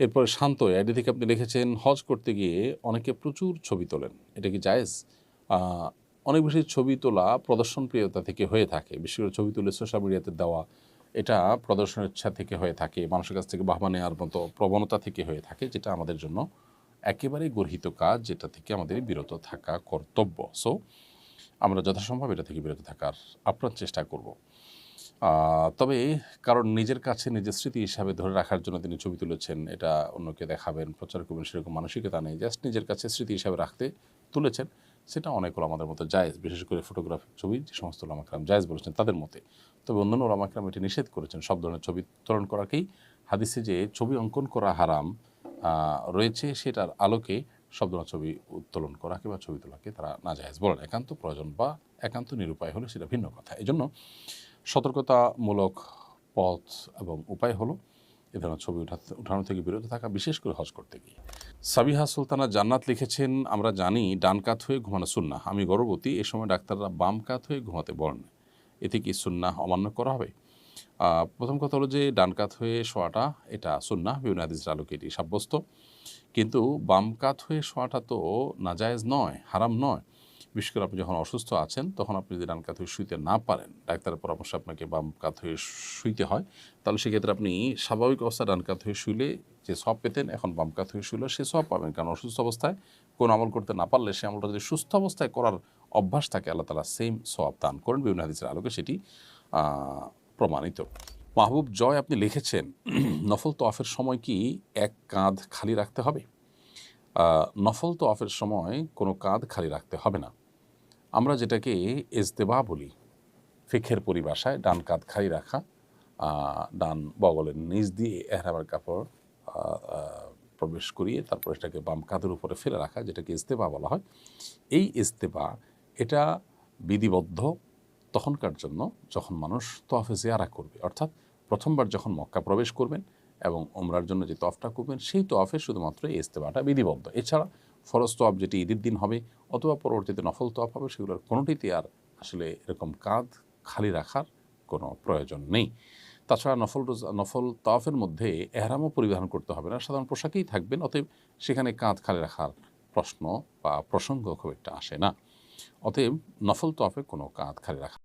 এরপরে শান্ত আইডি থেকে আপনি লিখেছেন, হজ করতে গিয়ে অনেকে প্রচুর ছবি তোলেন, এটা কি জায়েজ? অনেক বেশি ছবি তোলা প্রদর্শনপ্রিয়তা থেকে হয়ে থাকে, বিশেষ করে ছবি তুলে সোশ্যাল মিডিয়াতে দেওয়া, এটা প্রদর্শনের ইচ্ছা থেকে হয়ে থাকে, মানুষের কাছ থেকে বাহবা নেওয়ার মতো প্রবণতা থেকে হয়ে থাকে, যেটা আমাদের জন্য একেবারেই গর্হিত কাজ, যেটা থেকে আমাদের বিরত থাকা কর্তব্য। সো আমরা যথাসম্ভব এটা থেকে বিরত থাকার আপ্রাণ চেষ্টা করব। তবে কারণ নিজের কাছে নিজের স্মৃতি হিসাবে ধরে রাখার জন্য তিনি ছবি তুলেছেন, এটা অন্যকে দেখাবেন, প্রচার করবেন, সেরকম মানসিকতা নেই, জাস্ট নিজের কাছে স্মৃতি হিসাবে রাখতে তুলেছেন, সেটা অনেক ওলামাদের মতো জায়েজ, বিশেষ করে ফটোগ্রাফিক ছবি যে সমস্ত ওলামা কেরাম জায়েজ বলেছেন তাদের মতে। তবে অন্যান্য ওলামা কেরাম এটি নিষেধ করেছেন, সব ধরনের ছবি উত্তোলন করাকেই। হাদিসে যে ছবি অঙ্কন করা হারাম রয়েছে, সেটার আলোকে সব ধরনের ছবি উত্তোলন করা কিংবা ছবি তোলাকে তারা নাজায়েজ বলেন। একান্ত প্রয়োজন বা একান্ত নিরুপায় হলে সেটা ভিন্ন কথা। এজন্য সতর্কতামূলক পথ এবং উপায় হলো এ ধরনের ছবি উঠানো থেকে বিরত থাকা, বিশেষ করে হজ করতে গিয়ে। সাবিহা সুলতানা জান্নাত লিখেছেন, আমরা জানি ডান কাত হয়ে ঘুমানো সুন্নাহ, আমি গর্ভবতী, এ সময় ডাক্তাররা বাম কাত হয়ে ঘুমাতে বলেন, এতে কি সুন্নাহ অমান্য করা হবে? প্রথম কথা হলো যে ডান কাত হয়ে শোয়াটা এটা সুন্নাহ, বিভিন্ন হাদিসের আলোকে এটি সাব্যস্ত, কিন্তু বাম কাত হয়ে শোয়াটা তো নাজায়েজ নয়, হারাম নয়। বিশেষ করে আপনি যখন অসুস্থ আছেন তখন আপনি যদি ডান কাত হয়ে শুইতে না পারেন, ডাক্তারের পরামর্শে আপনাকে বাম কাত হয়ে শুইতে হয়, তাহলে সেক্ষেত্রে আপনি স্বাভাবিক অবস্থায় ডান কাত হয়ে শুইলে যে সওয়াব পেতেন, এখন বাম কাত হয়ে শুইলে সে সওয়াব পাবেন। কারণ অসুস্থ অবস্থায় কোনো আমল করতে না পারলে সে আমলটা যদি সুস্থ অবস্থায় করার অভ্যাস থাকে, আল্লাহ তাআলা সেম সওয়াব দান করেন, বিভিন্ন হাদিসের আলোকে সেটি প্রমাণিত। মাহবুব জয় আপনি লিখেছেন, নফল তওয়াফের সময় কি এক কাঁধ খালি রাখতে হবে? নফল তওয়াফের সময় কোনো কাঁধ খালি রাখতে হবে না। আমরা যেটাকে ইজতেবা বলি ফিকহের পরিভাষায়, ডান কাঁধ খালি রাখা, ডান বগলের নিচ দিয়ে এহরামের কাপড় প্রবেশ করিয়ে তারপর এটাকে বাম কাঁধের উপরে ফেলে রাখা, যেটাকে ইজতেবা বলা হয়। এই ইজতেবা এটা বিধিবদ্ধ তখনকার জন্য যখন মানুষ তওয়াফে জিয়ারা করবে, অর্থাৎ প্রথমবার যখন মক্কা প্রবেশ করবেন এবং ওমরার জন্য যে তওয়াফটা করবেন, সেই তওয়াফে শুধুমাত্র এই ইজতেবাটা বিধিবদ্ধ। এছাড়া ফরজ তওয়াফ যেটি ঈদের দিন হবে অথবা পরবর্তীতে নফল তওয়াফ হবে, সেগুলোর কোনোটিতে আর আসলে এরকম কাঁধ খালি রাখার কোনো প্রয়োজন নেই। তাছাড়া নফল তওয়াফের মধ্যে এহরামও পরিধান করতে হবে না, সাধারণ পোশাকেই থাকবেন, অতএব সেখানে কাঁধ খালি রাখার প্রশ্ন বা প্রসঙ্গ খুব একটা আসে না। অতএব নফল তওয়াফে কোনো কাঁধ খালি রাখা